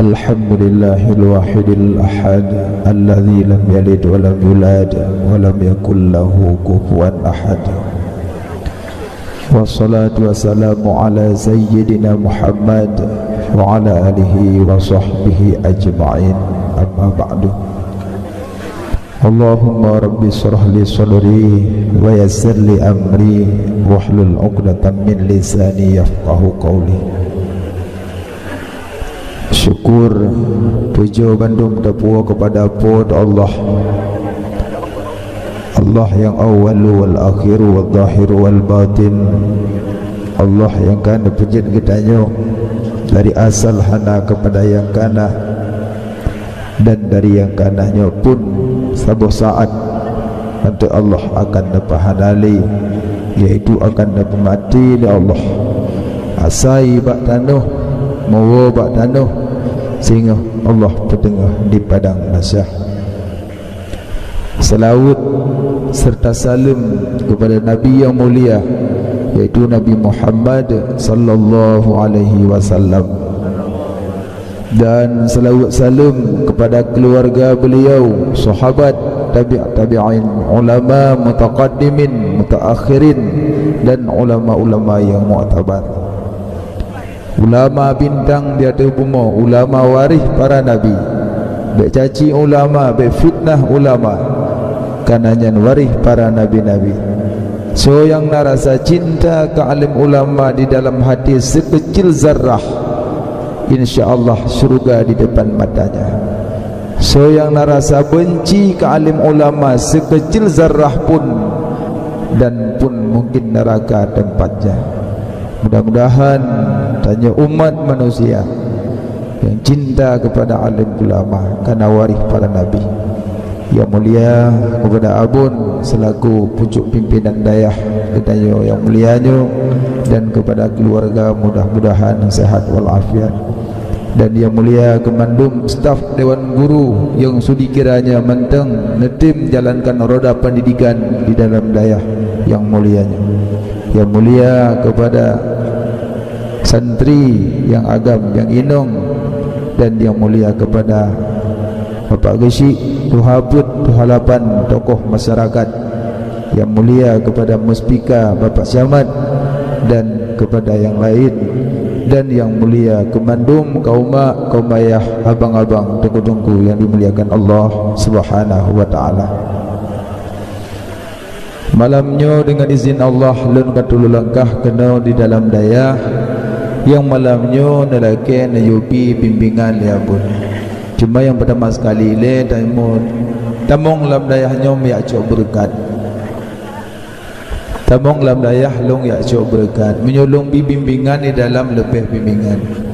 Alhamdulillahil wahidil ahad alladzi lam yalid wa lam yulad wa lam yakul lahu kufuwan ahad. Wassalatu wassalamu ala sayyidina Muhammad wa ala alihi wa sahbihi ajma'in. Amma ba'du. Allahumma rabbi shrah li sadri wa yassir li amri wahlul 'uqdatam min lisani yafqahu qawli. Syukur puja bandung dapua kepada Pod Allah, Allah yang awal wal akhir wal zahir wal batin, Allah yang kana pujit kitanya dari asal hana kepada yang kana, dan dari yang kananya pun sabuh saat nanti Allah akan dapat hadali, yaitu akan dapat mati oleh Allah. Asai bak tanuh mawa bak tanuh sehingga Allah bertengah di padang mahsyar. Salawat serta salam kepada Nabi yang mulia, yaitu Nabi Muhammad sallallahu alaihi wasallam, dan salawat salam kepada keluarga beliau, sahabat, tabi'in, ulama mutaqaddimin, mutaakhirin, dan ulama-ulama yang mu'tabar. Ulama bintang di atas bumi, ulama waris para nabi, baik caci ulama, baik fitnah ulama, kananya waris para nabi-nabi. So yang narasa cinta ke alim ulama di dalam hati sekecil zarrah, InsyaAllah syurga di depan matanya. So yang narasa benci ke alim ulama sekecil zarrah pun, dan pun mungkin neraka tempatnya. Mudah-mudahan tanya umat manusia yang cinta kepada alim ulama karena waris para nabi. Yang mulia kepada Abun selaku pucuk pimpinan dayah ketanya yang mulianya, dan kepada keluarga mudah-mudahan sehat walafiat. Dan yang mulia kemandum staf Dewan Guru yang sudi kiranya menteng netim jalankan roda pendidikan di dalam dayah yang mulianya. Yang mulia kepada santri yang agam, yang inong, dan yang mulia kepada Bapak Gesik, Tuhaput, Tuhalapan, tokoh masyarakat. Yang mulia kepada Muspika, Bapak Syamat, dan kepada yang lain. Dan yang mulia kemandum kaum mak, kaum ayah, abang-abang, tengku-tengku yang dimuliakan Allah Subhanahu wa ta'ala. Malamnya dengan izin Allah lun katulu langkah kena di dalam daya yang malamnya nelake nayubi bimbingan ya pun. Cuma yang pertama sekali le tamong lam dayahnya ya cok berkat. Tamong lam dayah long ya cok berkat menyolong bimbingan di dalam lebih bimbingan.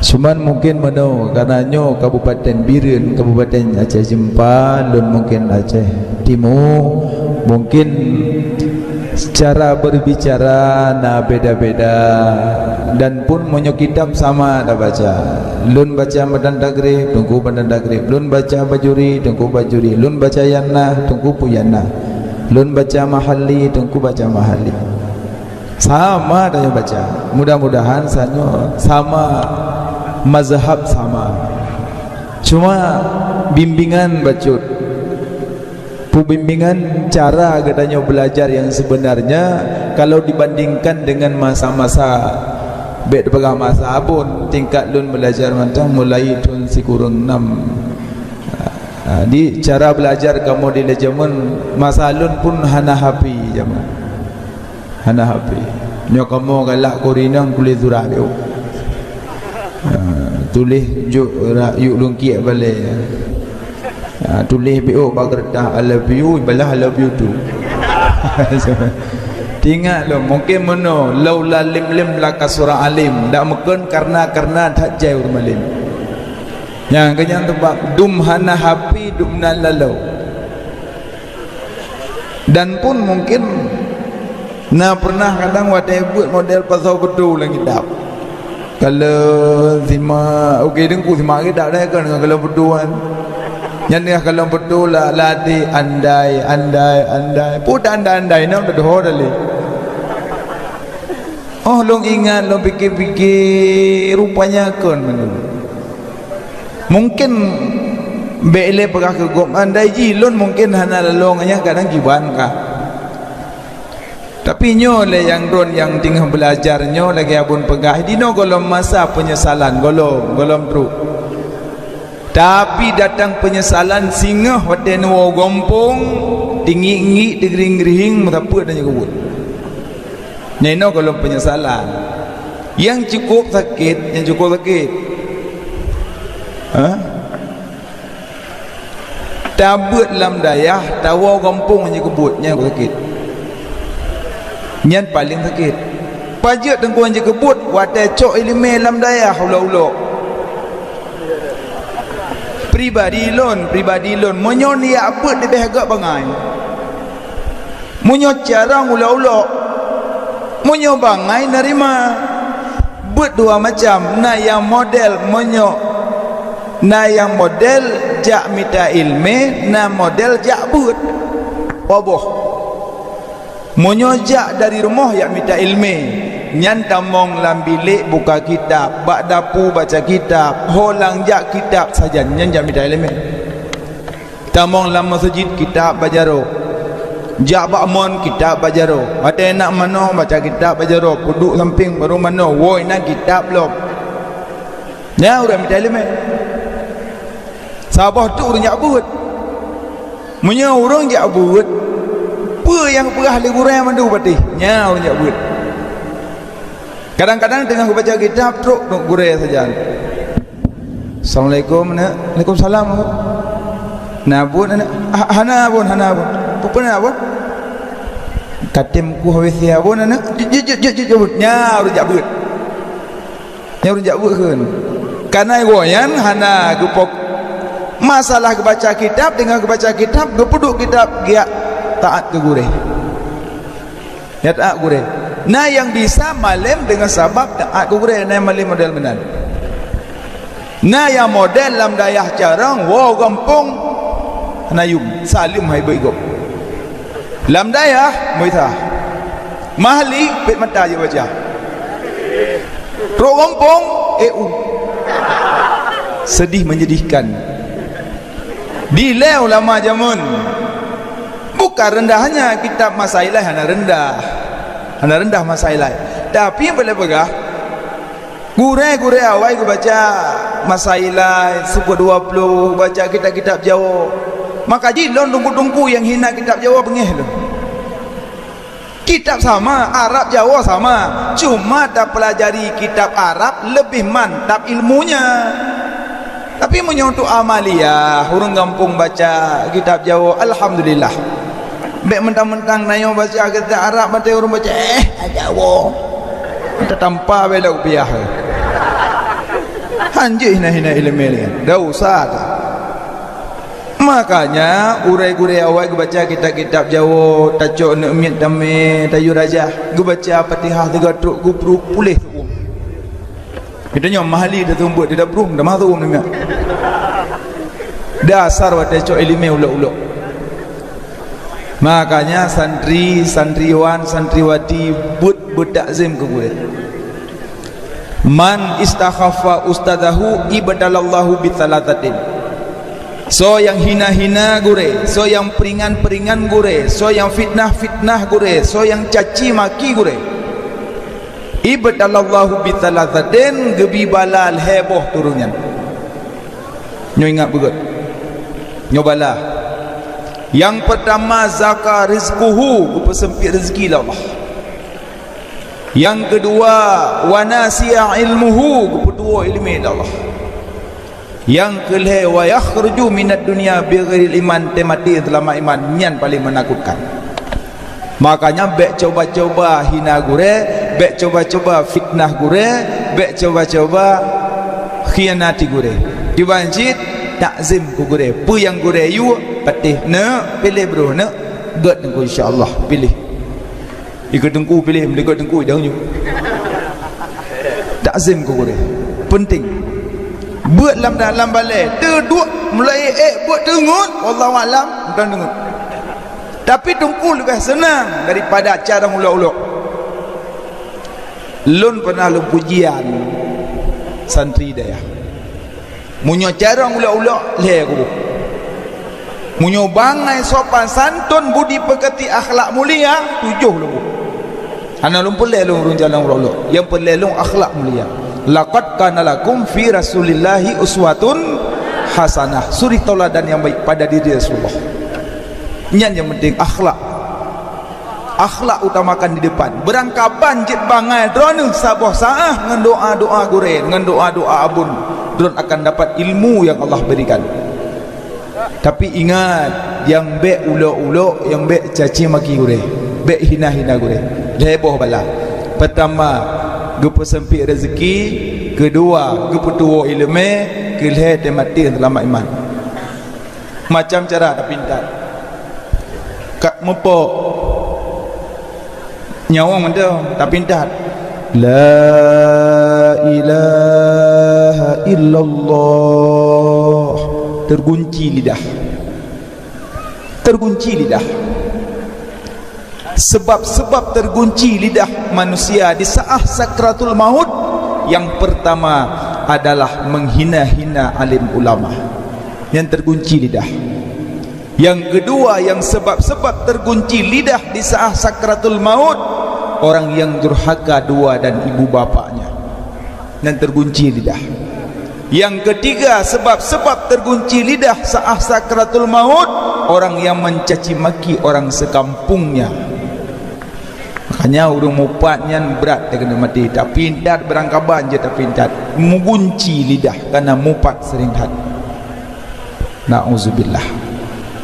Cuman mungkin mano karenanya Kabupaten Biren, Kabupaten Aceh Jempa, lun mungkin Aceh Timur, mungkin secara berbicara na beda-beda, dan pun monyo kitab sama dah baca. Lun baca badan tagrib, tunggu badan tagrib. Lun baca bajuri, tunggu bajuri. Lun baca yanah, tunggu puyana. Lun baca mahalli, tunggu baca mahalli. Sama dah baca. Mudah-mudahan sanyo sama mazhab sama. Cuma bimbingan bacut, pembimbingan cara katanya belajar yang sebenarnya kalau dibandingkan dengan masa-masa bed pegang masa pun tingkat lun belajar macam mulai tun si kurun 6 di cara belajar kamu di zaman masa lun pun hana hapi zaman hana hapi nyo kamu galak korinang tulis surah dia tulis yuk lungki balik tulis BO bagerdah I love you balah I love you tu. Tingat lo mungkin meno laula lim laka surah alim dak meken karena tak jai urmalim. Yang kenyang tebak dum hana hapi dum nalalau. Dan pun mungkin nah pernah kadang wadah buat model pasal betul lagi dak. Kalau sima okey dengku sima kita dah kan kalau berduaan. Yang ni kalau betul lah latih andai put andai nak dah hodali. Oh long ingat long fikir-fikir rupanya kan mungkin bele pegah ke gom andai ji lon mungkin hana lalongnya kadang kiban ka tapi nyo le yang ron yang tinggal belajar nyo lagi abun pegah dino golom masa penyesalan golom tru tapi datang penyesalan singa wate no gompong tinggi-tinggi digering-gering metapa dan nyebut neno golom penyesalan yang cukup sakit tabut lam dayah tawa gompong nyebutnya sakit nyan paling sakit pajak tengkuan nyebut wate cok ilme lam dayah ulo-ulo pribadi lon monyo ni apa lebih agak bangai monyo cara ulo-ulo monyo bangai nerima buat dua macam na yang model monyo na yang model jak minta ilme na model jak buat waboh monyo jak dari rumah jak minta ilme nyan tamong lam bilik buka kitab bak dapu baca kitab holang jak kitab saja nyan jak minta ilme tamong lam masjid kitab bajaro jak bakmon kitab bajaro ada nak mano baca kitab bajaro duduk samping baru mano woi nak kitab belum nya udah minta ilme sabah tu orang jak buat munya orang jak buat apa yang perah le gurau mandu patih nya orang jak buat kadang-kadang tengah baca kitab truk gurau saja Assalamualaikum nak Waalaikumsalam nah bun hana bun pupuna bun katim ku hawisia bun nak jut nya orang jak buat keun karena goyan hana gupok masalah kebaca kitab dengan kebaca kitab gepuduk kitab giat taat ke gureh ya taat gureh nah yang bisa malam dengan sabab taat ke gureh nah malam model benar nah yang model lam dayah carang wow gampung hanayum salim hai baik lam dayah muitha mahli pet mata je baca ro gampung sedih menyedihkan Dile ulama jamun bukan rendahnya kitab masailah hana rendah masailah tapi yang boleh pegah gure awal aku baca masailah suku 20 baca kitab-kitab Jawa maka jilon tungku-tungku yang hina kitab Jawa bengih tu kitab sama Arab Jawa sama cuma tak pelajari kitab Arab lebih mantap ilmunya tapi menyentuh amalia orang kampung baca kitab Jawa alhamdulillah baik mentang-mentang nayo baca kitab Arab mata orang baca Jawa kita tanpa bela upiah hanjih hina ilmu ni dah usah makanya urai-urai awal baca kitab-kitab Jawa tajuk nak miat damai tayu raja baca Fatihah 3 truk pulih kita nyom mahali dah tumbuk dia dah berum dah masuk namanya dasar wate cok ilmu ulok-ulok makanya santriwan santriwati but takzim ke gue man istakhaffa ustadahu ibadalallahu bitsalatatin so yang hina-hina gure so yang peringan-peringan gure so yang fitnah-fitnah gure so yang caci maki gure ibadallahu bitsalatatin gebi balal heboh turunnya nyo ingat begut nyo bala yang pertama zakar rizquhu persempit rezeki Allah yang kedua wanasiya ilmuhu kedua ilmu Allah yang kelih wa yakhruju minad dunya bighairi iman temati selama iman nyan paling menakutkan makanya bek coba-coba hina gure bek coba-coba fitnah gure bek coba-coba khianati gure dibanjit takzim ku gure pu yang gure yu patih ne pilih bro ne gat ku insyaallah pilih ikut tengku pilih ikut tengku dah nyu takzim ku gure penting buat dalam balai duduk mulai buat tengut wallahu alam bukan tengut tapi tungku lebih senang daripada cara ulok-ulok lun pernah lu pujian santri daya munyo jarang ulak-ulak le aku munyo bangai sopan santun budi pekerti akhlak mulia 7 lu ana lumpul le lu urun jalan ulak yang pelelung akhlak mulia. Laqad kana lakum fi rasulillahi uswatun hasanah, suri tauladan yang baik pada diri Rasulullah. Yang penting akhlak utamakan di depan. Berangkapan jit bangai drone saboh saah ngan doa-doa guren, ngan doa-doa abun, drone akan dapat ilmu yang Allah berikan. Tapi ingat, yang be ulo-ulo, yang be caci maki gure, be hina-hina gure, heboh bala. Pertama, gepo sempit rezeki, kedua gepo tuo ilmu, kelih te mati selamat iman. Macam cara tak pintar. Kak mepok nyawang mendau tak pintar. La ilaha illallah, terkunci lidah. Sebab-sebab terkunci lidah manusia di saat sakratul maut, yang pertama adalah menghina-hina alim ulama, yang terkunci lidah. Yang kedua, yang sebab-sebab terkunci lidah di saat sakratul maut, orang yang durhaka dua dan ibu bapaknya, yang terkunci lidah. Yang ketiga, sebab-sebab terkunci lidah saat sakratul maut, orang yang mencaci maki orang sekampungnya. Makanya urung mupatnya berat dia kena mati. Tak pintar berangkaban je tak pintar, mengunci lidah karena mupat sering hat. Na'udzubillah.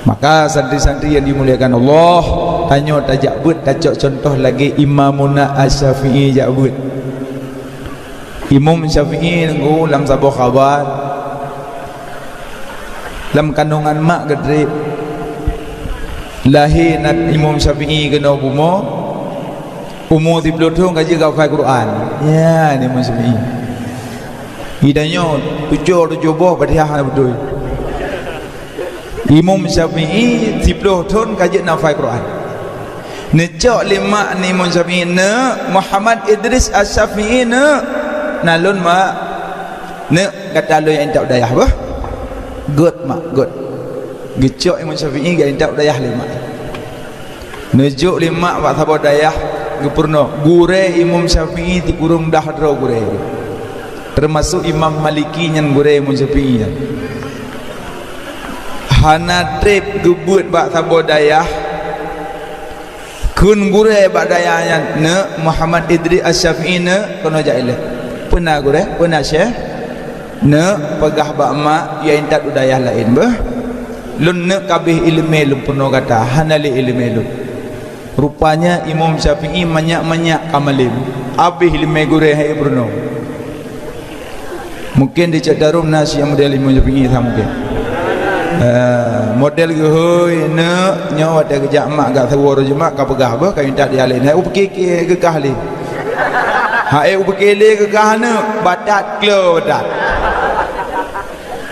Maka santri-santri yang dimuliakan Allah, tanya tajak but, tajak contoh lagi Imamuna Asy-Syafi'i jabut. Imam Syafi'i nunggu lam sabuh khabar lam kandungan mak gedrip lahir nat Imam Syafi'i kena umur 30 tahun kaji kafai Quran. Ya ni Imam Syafi'i hidayah 7 boh badiah betul. Imam Syafi'i 30 tahun kaji nafai Quran. Necok lima ni Imam Syafi'i ne Muhammad Idris Asy-Syafi'i ne nalun mak ne kata lu yang tak dayah bah good mak good gecok Imam Syafi'i ga tak dayah lima nejuk lima pak sabar dayah gepurno gure Imam Syafi'i ti kurung dah dro gure termasuk Imam Maliki nyan gure Imam Syafi'i nyan hana trip gebut pak sabar dayah kun gure pak dayah nyan ne Muhammad Idris Asy-Syafi'i ne kono jailah pernah gure pernah syekh ne pegah bak mak ya intat udayah lain bah lun ne kabih ilmu lun pernah kata hanali ilmu lun rupanya Imam Syafi'i banyak kamalim abih ilmu gure hai pernah mungkin di cadarum nasi yang model Imam Syafi'i sama mungkin model gehoi ne nyawa ada kejak mak gak seworo jemak ka pegah bah ka intat dia lain hai upekek ke kahli hai ubekele ke kahana badat klo badat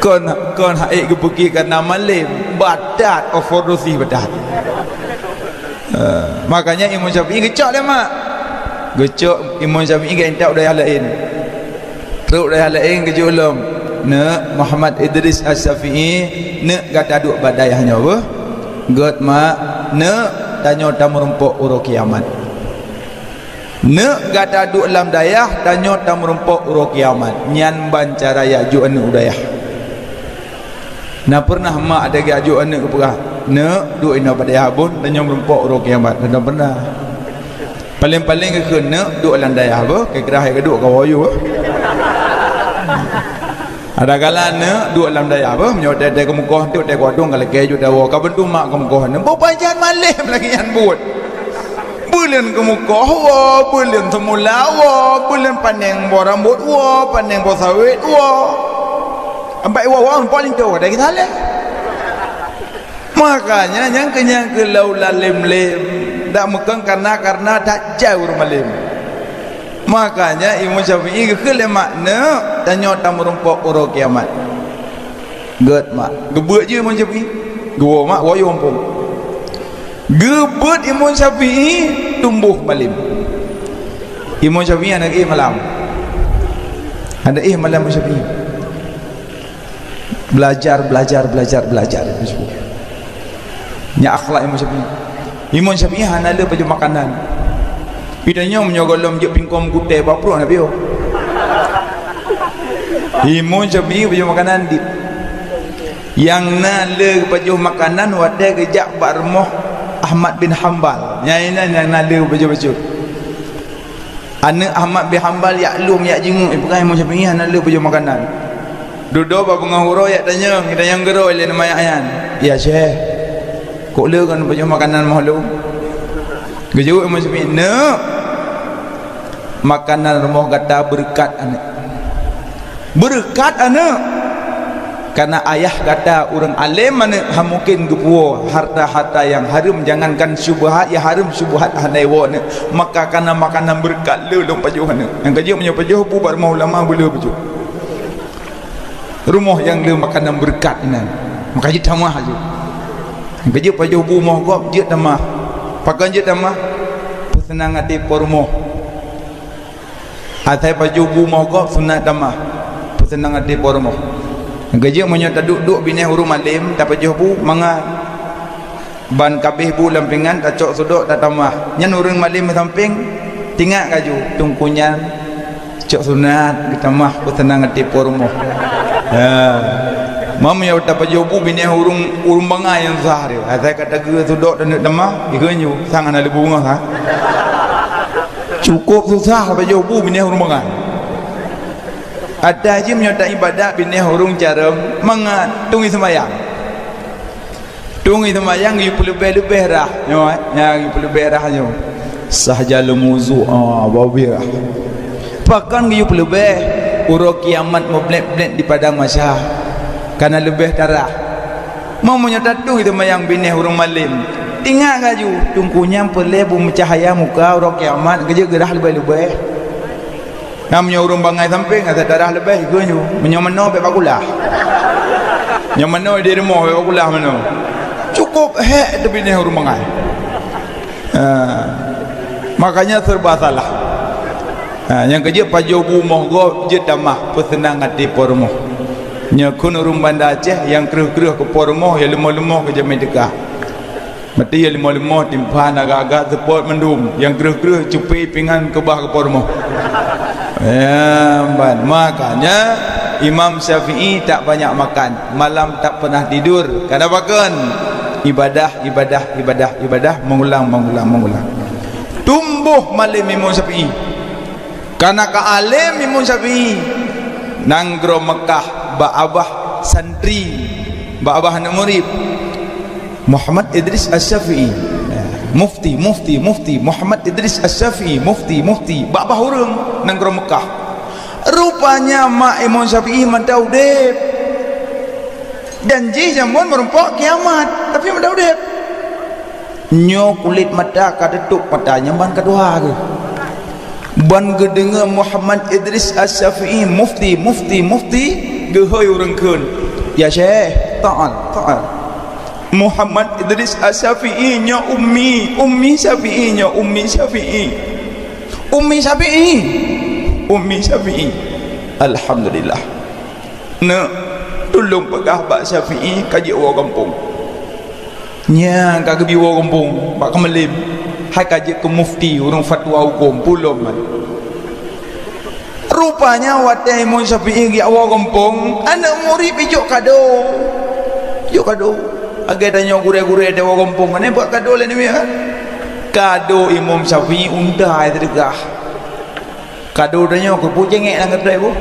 kon hai gebeki kana malim badat oforusi badat. Makanya Imam Syafi'i gecok dah mak gecok Imam Syafi'i ga entak daya lain teruk daya lain gejok ulum ne Muhammad Idris Asy-Syafi'i ne kata duk badayahnya apa god mak ne tanya tamu rempok uro kiamat ne gata duk lam dayah tanyo tam rumpok uro kiamat nyan bancara ya ju anu udayah na pernah mak ada ga ju anu kepegah ne duk ina badayah bun tanyo rumpok uro kiamat dan pernah paling-paling ke ne duk lam dayah apa ke gerah ke duk kawayu ada kala ne duk lam dayah apa menyo de ke mukoh tu de kodong kala ke ju dawo ka bentu mak ke mukoh ne bo panjan malim lagi yan buat bulan kemuka wa bulan semula wa bulan paneng bo rambut wa paneng bo sawit wa ampai wa paling jauh dari kita le makanya yang kenyang ke laula lem-lem dak mekeng karena tak jauh malim makanya Imam Syafi'i ke le makna tanya tam rumpok uro kiamat god mak gebut je Imam Syafi'i gua mak wa yo ompong gebut Imam Syafi'i tumbuh malim. Imam Syafi'i ada malam. Ada malam Syafi'i. belajar nya akhlak Imam Syafi'i hanala baju makanan pidanya menyogolom je pingkom kutai bapro nabi yo Imam Syafi'i baju makanan dit yang nala baju makanan wadah kejak barmoh Ahmad bin Hanbal yang nala baju anak Ahmad bin Hanbal yaklum yak jenguk bukan Imam Syafi'i nala baju makanan duduk bapa ngahuro yak tanya kita yang gero ile nama ayan ya syekh kok le kan baju makanan mahlum gejau Imam Syafi'i ne makanan rumah kata berkat anak karena ayah kata orang alim mana mungkin gepuo harta-harta yang haram jangankan syubhat ya haram syubhat hanaiwa maka karena makanan berkat le long pajuh yang gejau punya pajuh bubar mau ulama boleh pajuh rumah yang le makanan berkat ini maka je tamah aja kerja pajuh rumah kau je tamah pakai je tamah senang hati pormo atai pajuh rumah kau sunat tamah senang hati pormo kerja menyata duduk bini huruf malim tak pajuh bu manga ban kabeh bu lampingan tak cok suduk tak tamah nyan urang malim samping tingak kaju tungkunya cok sunat tamah senang hati pormo Mama yang dapat jobu bini urung bangga yang sahari. Saya kata ke sudok dan demah, ikanyu sangat ada bunga ha. Cukup susah dapat jobu bini urung bangga. Ada aja menyata ibadat bini urung cara mangat tungi sembahyang. Tungi sembahyang you perlu lebih dah, yang perlu lebih dah nyo. Sahaja lemuzu babirah. Pakan you perlu lebih. Urut kiamat mau blend di padang masyah karena lebih darah mau menyata tu itu mayang bini urung malim tinggal kaju tungkunya perlebu mencahaya muka urut kiamat kerja gerah lebih-lebih namanya urung bangai samping ada darah lebih ikutnya menyamano bebakulah nyamano di rumah bebakulah mana cukup itu bini urung bangai makanya serba salah yang kerja pajuh rumah go je damah pesenang hati pormoh nya kun urung Banda Aceh yang keruh-keruh ke pormoh ya lemah-lemah kerja medekah mati ya lemah-lemah timpan agak-agak support mendum yang keruh-keruh cupi pingan ke bah ke pormoh makanya Imam Syafi'i tak banyak makan malam tak pernah tidur karena bahkan ibadah mengulang tumbuh malam Imam Syafi'i karena kaalim Imam Syafi'i nanggro Mekah ba'abah santri ba'abah murid Muhammad Idris Asy-Syafi'i mufti Muhammad Idris Asy-Syafi'i mufti ba'abah urang nanggro Mekah rupanya mak Imam Syafi'i mantau dep janji jamun merumpak kiamat tapi mantau dep nyo kulit mata kadetuk matanya ban kedua ke ban gedenga Muhammad Idris Asy-Syafi'i mufti gehoy urang keun ya syekh ta'al Muhammad Idris Asy-Syafi'i nya ummi Syafi'i nya ummi Syafi'i alhamdulillah nak tolong pegah bak Syafi'i kaji orang kampung nya kagak biwa kampung bak kemelim hai kaji ke mufti urang fatwa hukum pulom rupanya watai Imam Syafi'i gi awak kampung anak murid pijuk kado agak tanya gure-gure ada awak kampung mana buat kado lain ni kan kado Imam Syafi'i undah itu degah kado tanya aku pujengek nang kedai bu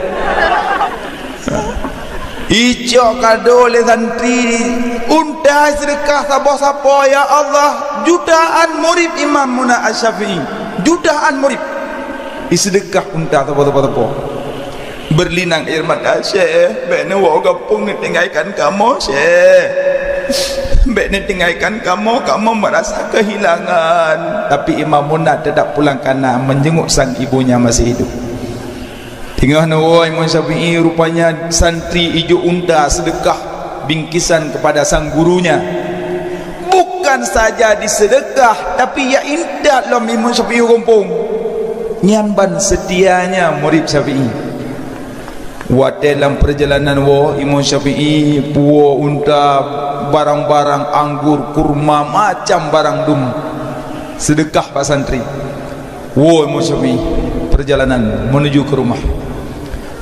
ijok kado le santri undah sedekah sapa-sapa ya Allah jutaan murid Imam Muna Asy-Syafi'i jutaan murid disedekah undah sapa-sapa berlinang air mata syekh bekne wa kampung tinggalkan kamu syekh bekne tinggalkan kamu merasa kehilangan tapi Imam Muna tidak pulang karena menjenguk sang ibunya masih hidup tinggal nawa Imam Syafi'i rupanya santri ijo unta sedekah bingkisan kepada sang gurunya bukan saja disedekah tapi ya indah lam Imam Syafi'i kampung nyamban setianya murid Syafi'i Wate dalam perjalanan Imam Syafi'i puo unta, barang-barang anggur, kurma, macam barang dum sedekah pak santri. Imam Syafi'i perjalanan menuju ke rumah.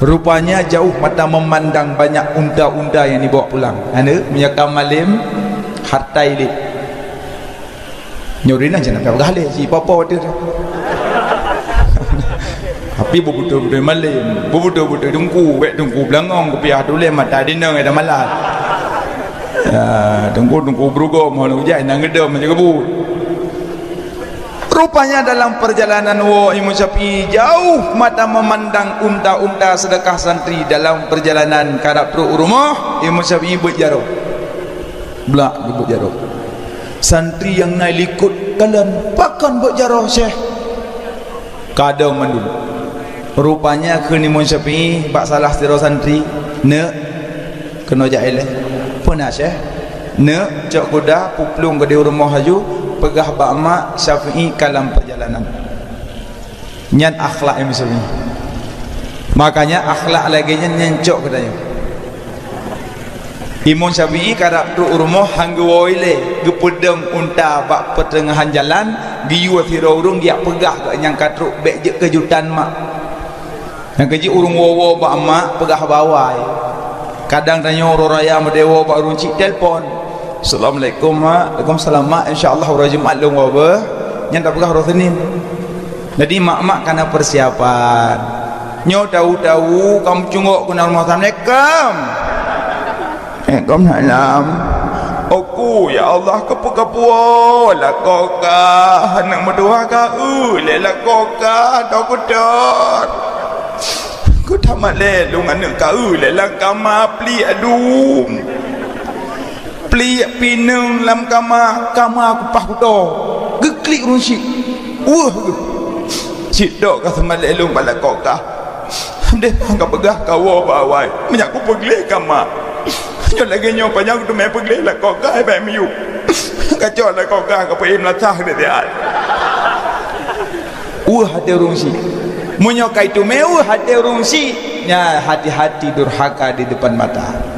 Rupanya jauh mata memandang banyak unta-unta yang dibawa pulang. Ada menyakam malim hartai lik. Nyorina jangan nak bergalih si papa waktu tu. Tapi bebutuh-betuh malim, bebutuh-betuh dengku, wek dengku belangong, kepiah tu lem mata dinang ada malat. Ya, dengku berugam, halau hujan nang gedam macam kebut. Rupanya dalam perjalanan Imam Syafi'i jauh mata memandang unta-unta sedekah santri. Dalam perjalanan kadap perut rumah, Imam Syafi'i berjarak. Belak berjarak. Santri yang naik likut kalian pakan berjarak Syekh. Kadang mandul. Rupanya ke Imam Syafi'i bak salah setira santri, ne kena jaileh. Pernah Syekh? Ne cak kuda puplung ke di rumah haju. Pegah bak mak Syafi'i dalam perjalanan. Nyan akhlak Imam Syafi'i. Makanya akhlak lagi nyencok katanya. Imam Syafi'i kadap tu rumah hangga waile gepedeng unta bak pertengahan jalan giu thira urung dia pegah ke nyang katruk bek je kejutan mak. Yang keji urung wowo bak mak pegah bawai. Kadang tanya orang raya medewa bak urung cik telpon. Assalamualaikum mak. Waalaikumsalam mak. InsyaAllah hari Jumaat long wabe yang tak pegah hari Senin. Jadi mak-mak kena persiapan. Nyo tahu-tahu kamu cungok kena rumah. Assalamualaikum. Waalaikumsalam. Aku ya Allah kepu-kepu lah kokah nak medua ka lah kokah dak kudot. Ku tamat le lungan nak ka lah kama pli adum. Pli pinung lam kama aku pah kudo geklik runsi cik dok ka semale lung bala kokah deh angka pegah kawo bawai menyak ku pegle kama nyo lagi nyo panjang tu me pegle la kokah ba miu kacau la kokah ka pe melatah de dia hati runsi munyo kai tu meu hati runsi nya hati-hati durhaka di depan mata.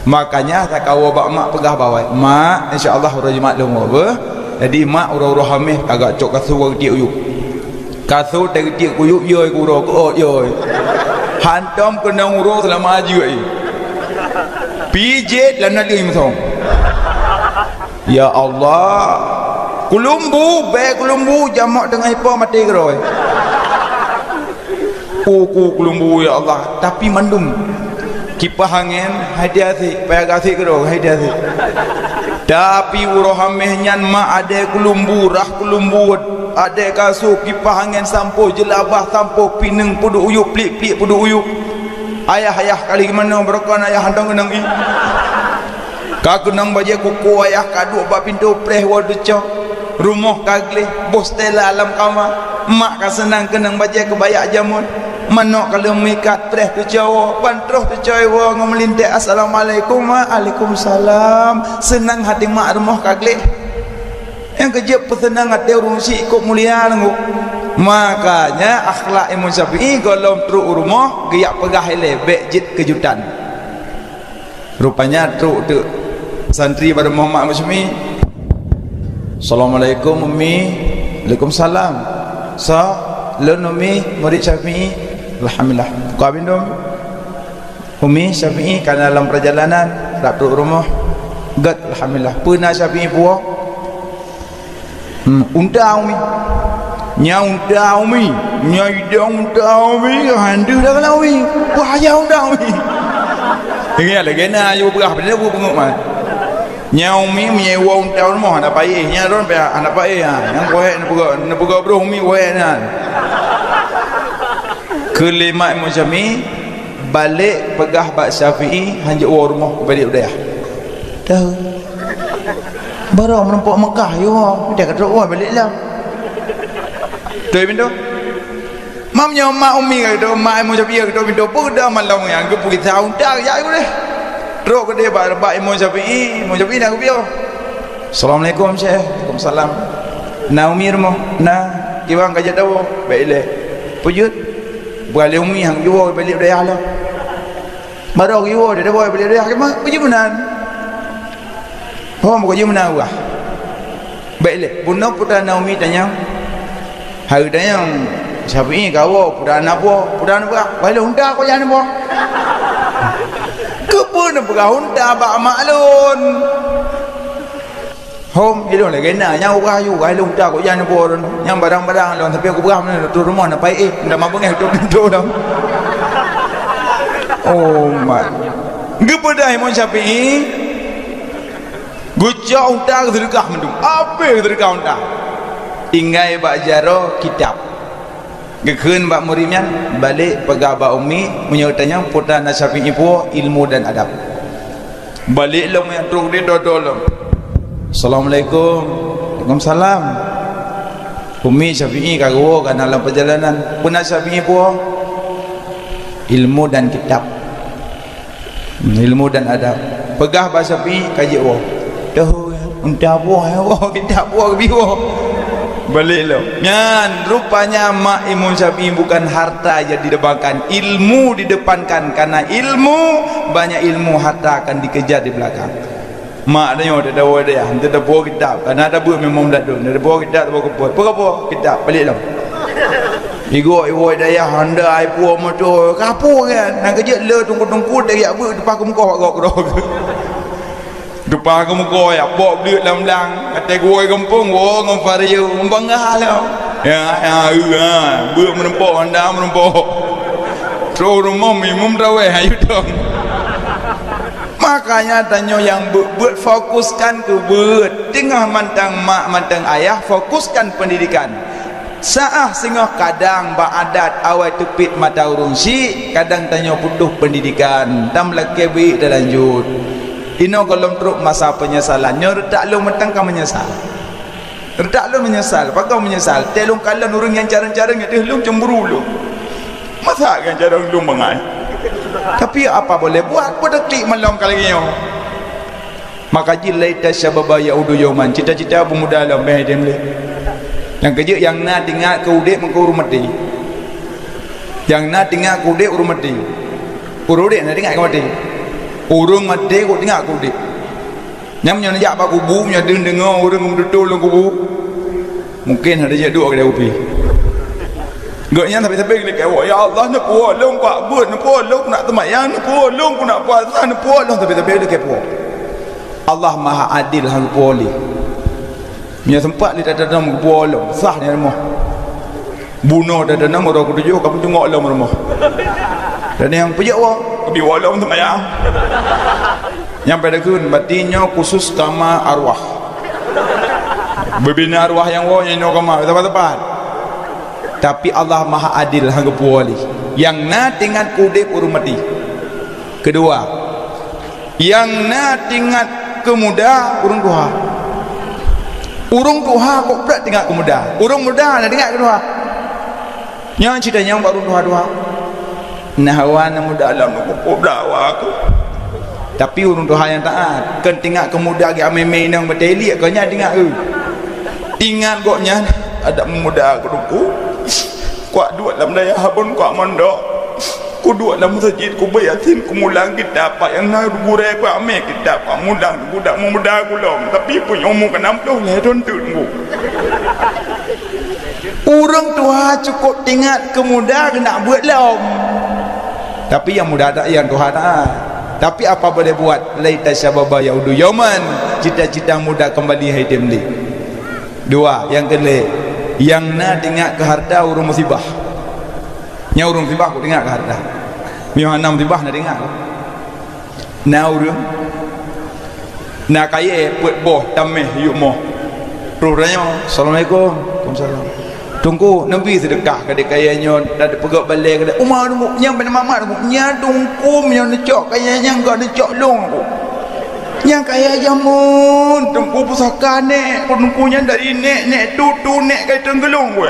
Makanya tak kau bak mak pegah bawai mak insyaallah hari Jumaat long wabe. Jadi mak urang-urang hamil agak cok kasu wang tiuk yuk kasu teg tiuk kuyuk yoi ku ro ko yoi hantom kena urang selama haji ai pijet lan nak imsong. Ya Allah kulumbu jamak dengan ipa mati geroi kulumbu ya Allah tapi mandum kipas angin hati-hati payah kasih kerong hati-hati tapi urohameh nyan mak ada kelumbu rah kelumbu ada kasut kipas angin sampo jelabah sampo pineng pudu uyuk plik-plik pudu uyuk ayah kali gimana berkan ayah handang kenang i ka kenang baje kuku ayah kadu bak pintu preh wadu cok rumah kagle bos tela alam kama mak ka senang kenang baje kebayak jamun manok kalau mikat preh tu Jawa bantroh tu Jawa ngomelintek assalamualaikum waalaikumsalam senang hati mak rumah kagle yang kejep pesenang hati urung si ikut mulia nenguk. Makanya akhlak Imam Syafi'i golong truk rumah giyak pegah ele bek jit kejutan. Rupanya truk tu santri pada Muhammad Syafi'i. Assalamualaikum Umi. Waalaikumsalam. Lon Umi murid Syafi'i. Alhamdulillah. Kau abindom Umi Syafi'i karena dalam perjalanan tak perlu rumah gat alhamdulillah pernah Syafi'i puak unta Umi nya unta Umi nya idang unta Umi handu dah kalau Umi bahaya unta Umi ingat lagi nak ayu berah pada bu penguk mah nya Umi menyewa unta rumah nak payah nya ron payah anak payah yang koyak nak pergi bro Umi koyak nan kelima Imam Syafi'i balik pegah bak Syafi'i hanjak rumah balik udayah dah baru menempuk Mekah yo dia kata balik lah tu pintu mamnya mak Umi kata mak Imam Syafi'i kata pintu pun dah malam yang ke pergi tahun dah ya boleh teruk ke dia bak Imam Syafi'i nak pergi Assalamualaikum Syekh. Waalaikumsalam. Umi rumah nah kiwang kajak tahu baiklah pujut boleh Umi hang jual balik udayah lah Baru riwa dia boy beli dia kemah perjumanan. Hom perjumanan wah. Baiklah, bunda Putera Naomi tanya. Hari tanya Syafi'i kau Putera apa? Putera apa? Baiklah unta kau jangan apa? Kepun apa unta bak maklun. Hom hidup lagi na yang ubah you baiklah unta kau jangan apa? Yang barang-barang lawan tapi aku berah mana tu rumah nak pai ndak mampu ngeh tu dah. Oh my. Kepada Imam Syafi'i gucak unta ke sedekah mendung. Apa sedekah unta? Tinggal bak jaro kitab. Gekeun bak muridnya balik pegang bak umi menyertanya Putera Syafi'i pun ilmu dan adab. Balik long yang teruk dia dodol. Assalamualaikum. Waalaikumsalam. Umi Syafi'i kagak kan dalam perjalanan. Putera Syafi'i pun ilmu dan kitab, ilmu dan adab. Pegah bahasa pi kaji wah dah unta buah wah kitab buah biwa balik lo nyan rupanya mak Imam Syafi'i bukan harta yang didepankan, ilmu didepankan. Karena ilmu banyak ilmu, harta akan dikejar di belakang. Mak dia ada dawa dia hantar buah kitab karena ada buah memang dah ada buah kitab buah kepot buah kitab balik lo igo daya handa ai puo motor kapo kan nang kerja le tunggu dari apa depan ke muka gok depan ke muka ya bok duit lam-lam kata gue kampung wo ngom fariu bangga lah ya buat menempak anda menempak terus rumah minum rawe ayo dong. Makanya tanya yang buat fokuskan ke buat tengah mantang mak mantang ayah fokuskan pendidikan. Saah sehingga kadang ba'adat awal tupit mata urung si kadang tanya putuh pendidikan tam lakebi dah lanjut ino kalau teruk masa penyesalan nyor tak lu mentang kau menyesal tak lu menyesal pakau menyesal telung kalan orang yang cara-caranya dia lu cemburu lu masa kan cara lu mengai tapi apa boleh buat pada klik melong kali ni maka jilaita syababa yaudu yauman cita-cita pemuda dalam bahagian dia yang kerja yang nak tinggal ke udek mengkau urut mati yang nak tinggal ke udek urut mati urut udek nak tinggal ke mati urut mati kau tinggal ke udek yang menyanyi apa kubu menyanyi dengar orang mendutul dalam kubu mungkin ada je dua kedai upi gaknya tapi klik kau ya Allah nak puas long pak buat nak puas long nak temayang nak puas long ku nak puasa nak puas long tapi dia puas Allah maha adil hang poli punya sempat dia tak ada nama bolong sah ni rumah bunuh dah ada nama orang ketujuh kamu tengok dalam rumah dan yang pejak wah kebi bolong temayang yang pada kun batinya khusus kama arwah berbina arwah yang wah yang kama tepat-tepat tapi Allah maha adil hang poli yang na tinggal kudip urumati kedua yang na tinggal kemuda urung tuha urung tuha kok pula tinggal kemuda urung muda nak tinggal kedua yang ceritanya baru tuha nahawan muda alam kok dawa aku tapi urung tuha yang taat kan tinggal kemuda ke ameme nang beteli kanya tinggal tinggal koknya ada muda keduku kuat dua dalam daya habun kuat mondok ku dua dalam masjid ku bayatin ku mulang kitab pak yang nak gure ku ame kitab pak mulang budak muda ku lom tapi punya umur ke 60 le don tunggu urang tua cukup tinggal ke muda kena buat lom tapi yang muda tak yang Tuhan tak tapi apa boleh buat laita syababa yaudu yauman cita-cita muda kembali haidim li dua yang kedua yang nak tinggal ke harta urung musibah nya urung musibah ku tinggal ke harta memang enam musibah nak tinggal na urung na kaya puat boh tameh yuk moh ruranya assalamualaikum waalaikumsalam tunggu nabi sedekah kadek kayanya dah pegak balik kadek umar tunggu yang benar mamat tunggu nya tunggu yang necok kayanya enggak necok long aku yang kaya jamun tunggu pusaka nek penumpunya dari nek tutu nek kaya tenggelung gue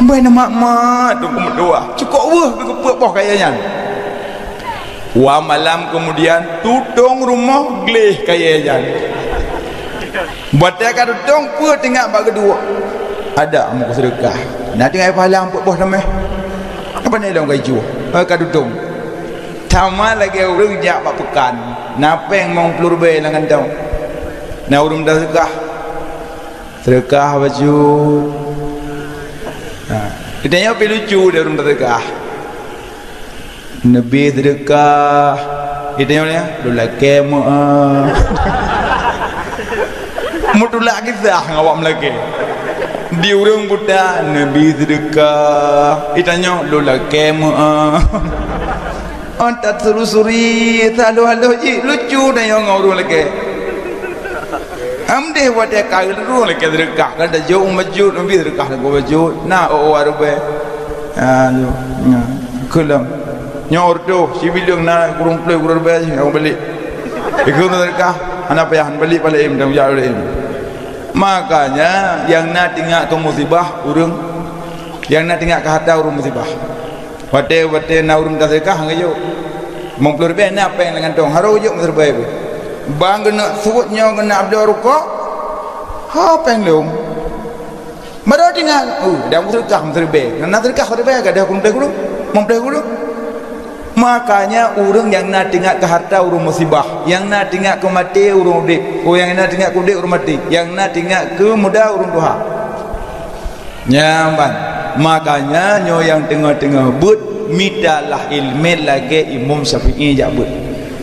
benar mamat tunggu berdoa cukup wah kepuk boh kayanya wa malam kemudian tutung rumah gleh kayanya buat dia kata tutung pun tinggal bagi kedua ada muka sedekah nak tinggal pahala ampuk boh namanya apa ni dalam gaji kadu tutung Tama lagi urang jak pak pekan. Napeng mong pelur be langan tau. Na urang dah sedekah. Sedekah baju. Nah, kita yang lucu dia urang sedekah. Nabi sedekah. Kita yang ni, dula kemo. Mutulak kisah ngawak melaki. Di urang budak Nabi sedekah. Itanya dula kemo. Tak selusuri halu-halu je lucu dah yang orang lagi amdeh buat dia kagak orang lagi sedekah kan dah jauh masjid Nabi sedekah lagu masjid na arbe alu kelam nyor tu si bilang na kurung play kurang be orang balik ikut sedekah anak payah balik balik dah jauh dah makanya yang nak tinggal ke musibah urang yang nak tinggal ke harta urang musibah wate na urang dah sedekah ngayo mong pelur be na apa yang dengan tong haru juk terbaik bang kena suutnya kena abdul rukuk ha penglung maro tinggal dah sedekah terbaik na sedekah terbaik ada hukum teh guru mong teh guru makanya urang yang nak tinggal ke harta urang musibah yang nak tinggal ke mati urang udik yang nak tinggal ke udik urang mati yang nak tinggal ke muda urang tuha nyaman makanya nyo yang tengah-tengah but midalah ilmu lagi Imam Syafi'i jabut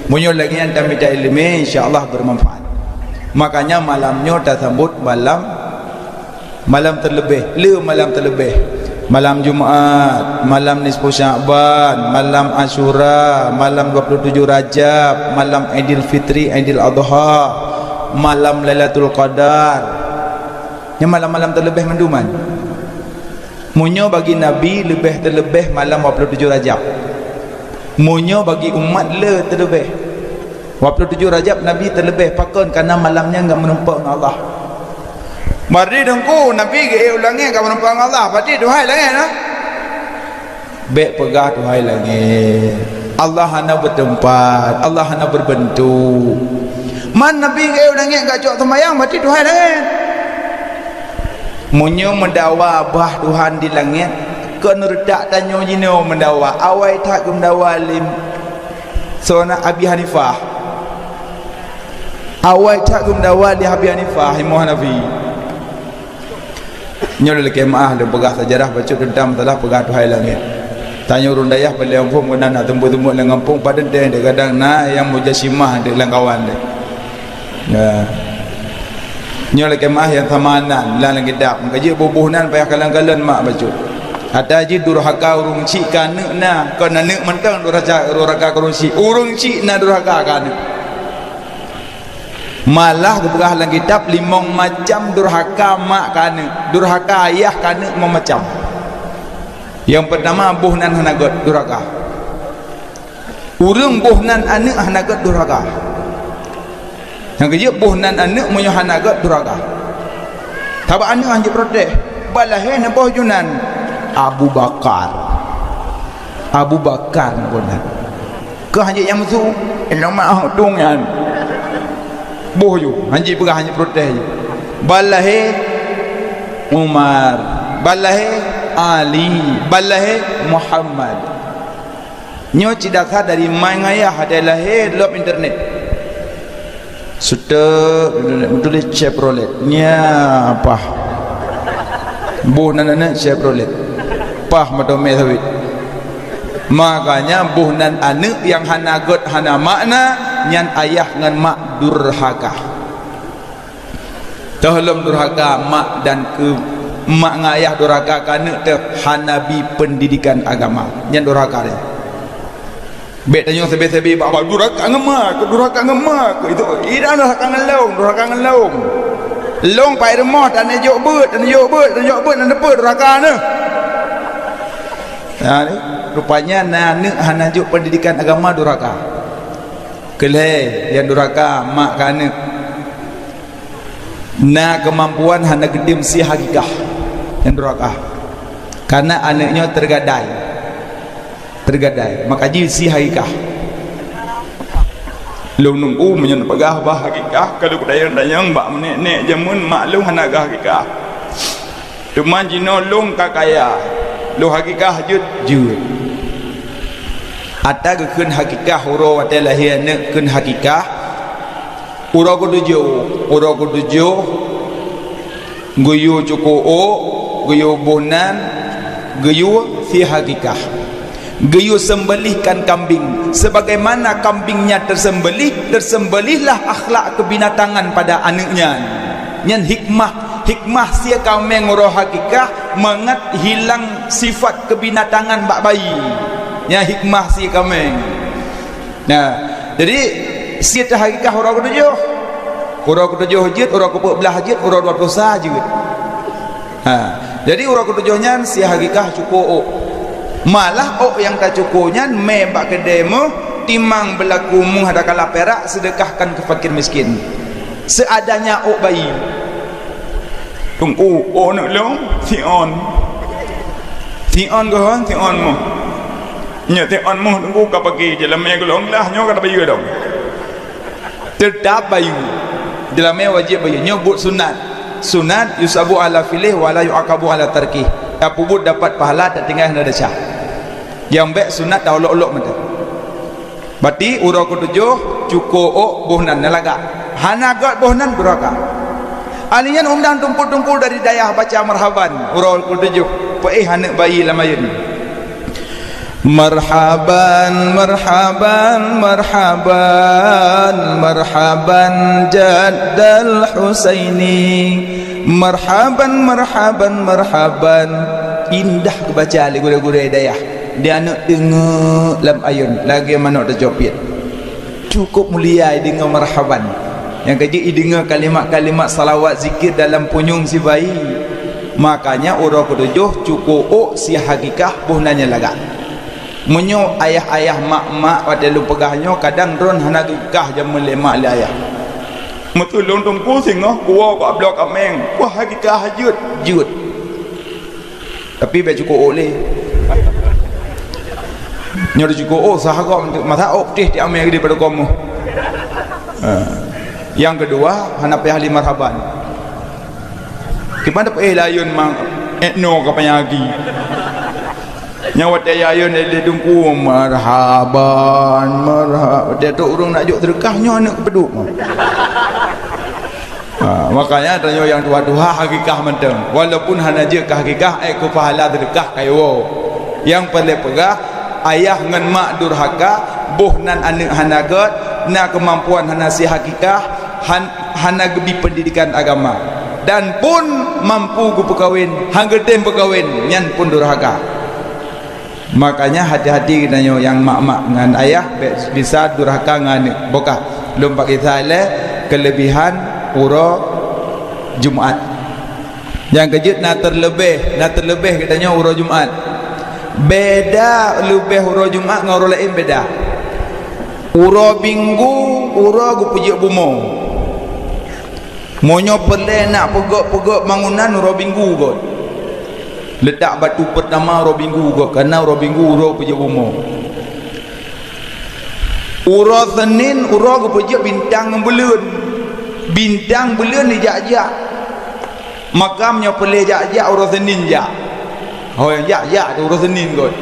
munyo lagi yang tak minta ilmu insyaallah bermanfaat makanya malamnya kita sambut malam terlebih malam Jumaat malam nisfu Sya'ban malam Asyura malam 27 Rajab malam Aidil Fitri Aidil Adha malam Lailatul Qadar yang malam-malam terlebih menduman munyo bagi Nabi lebih terlebih malam 27 Rajab munyo bagi umat le terlebih 27 Rajab Nabi terlebih pakon kerana malamnya enggak menumpang Allah mari dengku Nabi ke ulangi enggak menumpang Allah berarti duhai langit nah baik pegah duhai langit Allah hana bertempat Allah hana berbentuk man Nabi ke ulangi enggak cok sembahyang berarti duhai langit munyo mendawa bah Tuhan di langit kon redak tanyo jino mendawa awai tak mendawa lim sona Abi Hanifah awai tak mendawa di Abi Hanifah Imam Hanafi nyol le kemaah le pegah sejarah baca tentang masalah pegah Tuhan langit tanya urun dayah balik kampung kena nak tembus-tembus le kampung pada dia kadang na yang mujassimah de langkawan de ya nyol kemah yang tamanan lan gedap kaji bubuhnan payah kalang-kalan mak baju ada ji durhaka urung cik kan na kon nek mentang durhaka urung cik na durhaka kan malah kebegah lang kitab 5 macam durhaka mak kan durhaka ayah kan memacam yang pertama buhnan hanagot durhaka urung buhnan anak hanagot durhaka yang kerja buhnan anak menyuhan agak durhaka tabak anak anjir protes balahin boh junan Abu Bakar bunan ke anjir yang musuh elang ma'ah tungan boh ju anjir pegah anjir protes balahin Umar balahin Ali balahin Muhammad nyo cidakah dari main ayah ada lahir dalam internet sudah tulis Chevrolet nya apa buhnan Chevrolet pah madome sawit makanya buhnan anak yang hanagot hana makna nyan ayah ngan mak durhaka dalam durhaka mak dan ke mak ngayah durhaka kana teh hanabi pendidikan agama nyan durhaka dia bet tanya sebe-sebe bawa durhaka ngemak itu ida durhaka ngelong long pai remah dan jok bet dan depe durhaka ne nah ni rupanya nak hana juk pendidikan agama durhaka keleh yang durhaka mak kana na kemampuan hana gedim si hakikah yang durhaka karena anaknya tergadai maka ji si hakikah lu nunggu menyen pegah bah hakikah kalau dayang mbak nek jamun maklum hana hakikah cuma jino long kakaya lu hakikah jud Ata ke kun hakikah uro wate lahir ne kun hakikah uro ko tujuh guyu cukuo guyu bonan guyu fi hakikah. Guyu sembelihkan kambing sebagaimana kambingnya tersembelihlah akhlak kebinatangan pada anaknya. Nyan hikmah sia kameng uro hakikah mengat hilang sifat kebinatangan bak bayi. Ya hikmah si kameng. Nah, jadi si hakikah uro ketujuh jid, uro ke-14 jid, uro 20 jid. Jadi uro ketujuhnya si hakikah cukup. Malah yang tak cukupnya membak kedemu timang berlaku menghadakala perak sedekahkan ke fakir miskin. Seadanya bayi. Tunggu nak long Tion mu. Nya Tion mu tunggu ka pagi dalam yang golong lah nyo kata bayi dong. Tetap bayi. Dalam wajib bayi nyebut sunat yusabu ala filih wala yuaqabu ala tarkih. Tak pubut dapat pahala tak tinggal hendak syah. Yang baik sunat dah olok-olok mata. Berarti uro ke-7 cukup bohnan nalaga. Hanagat bohnan beraka. Alian undang tumpul-tumpul dari dayah baca marhaban uro ke-7. Hanak bayi lamayun. Marhaban marhaban marhaban marhaban jaddal Husaini. Marhaban marhaban marhaban. Indah kebaca li gure-gure dayah. Dia nak dengar lam ayun lagi mana terjopit. Cukup mulia dengar marhaban. Yang kerja dengar kalimat-kalimat salawat zikir dalam punyung si bayi. Makanya uro ke-7 cukup si hakikah buhnanya laga. Menyo ayah-ayah mak-mak pada lu pegahnya kadang ron hana gekah jam melemak le ayah. Metu lontong pusing gua kok blok ameng. Wah hakikah jut. Tapi be cukup oleh. Nyo cukup sahagak untuk masa optih di ameng di pada kamu. Yang kedua hana payah li marhaban. Gimana layun mang etno ka panyagi. Nyawa ayun dia dungku marhaban dia tu urung nak juk sedekahnya nak peduk. Makanya tanya yang dua-dua hakikah menteng walaupun hana je ka hakikah ku pahala sedekah kayo. Yang paling pegah ayah ngan mak durhaka bohnan anak hanagat na kemampuan hana si hakikah hana gebi pendidikan agama dan pun mampu ku pekawin hanggetem pekawin nyan pun durhaka. Makanya hati-hati kita yang mak-mak dengan ayah bisa durhaka dengan bokah belum pakai salah kelebihan uro Jumaat. Yang kejut nak terlebih katanya uro Jumaat. Beda lebih uro Jumaat dengan uro lain beda. Uro Minggu uro gu puji bumo. Monyo perle nak pegok bangunan uro Minggu god. Letak batu pertama uro Minggu god karena uro Minggu uro puji bumo. Uro Senin uro gu puji bintang belun. Bintang belun ni jak-jak. Makamnya perle jak-jak uro Senin jak. Oh yang jak-jak tu uro Senin god.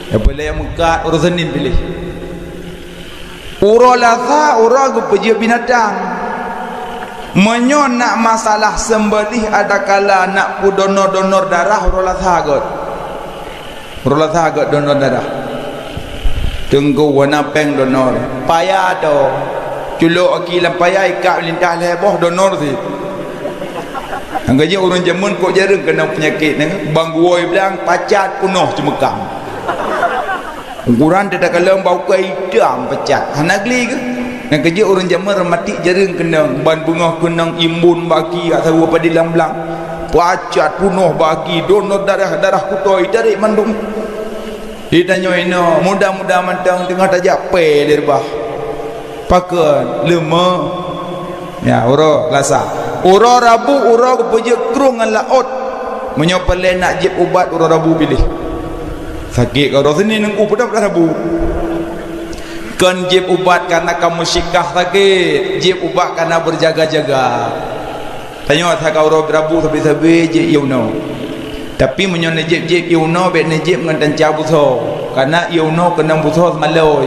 Ya perle yang mekat uro Senin pilih. Uro Lasa uro gu puji binatang. Menyon nak masalah sembelih ada kala nak pu donor darah urolah sahagot donor darah tunggu warna peng donor payah tu culuk akilan payah ikap lintah leboh donor si anggaje urun jamun kok jarang kena penyakit bang guoi bilang pacat penuh cemekam ukuran tidak kalau bau kaidam pacat hanagli ke yang kerja orang jamar mati jaring kenang ban bengah kenang imbun bagi atau apa di lamblang pacat punuh bagi donor darah kutoi dari mandung ditanya ino mudah-mudah mantang tengah tajak pe lerbah pakai lema ya uro lasa uro Rabu uro kepuja kerung dengan laut menyopale nak jip ubat uro Rabu pilih sakit kalau sini nengku pada Rabu kan jib ubat karena kamu syikah sakit jib ubat karena berjaga-jaga tanya tak kau roh Rabu sabi-sabi jib yuno tapi menyona jib yuno bet ne jib ngan dan cabuso karena iuno kena butuh malo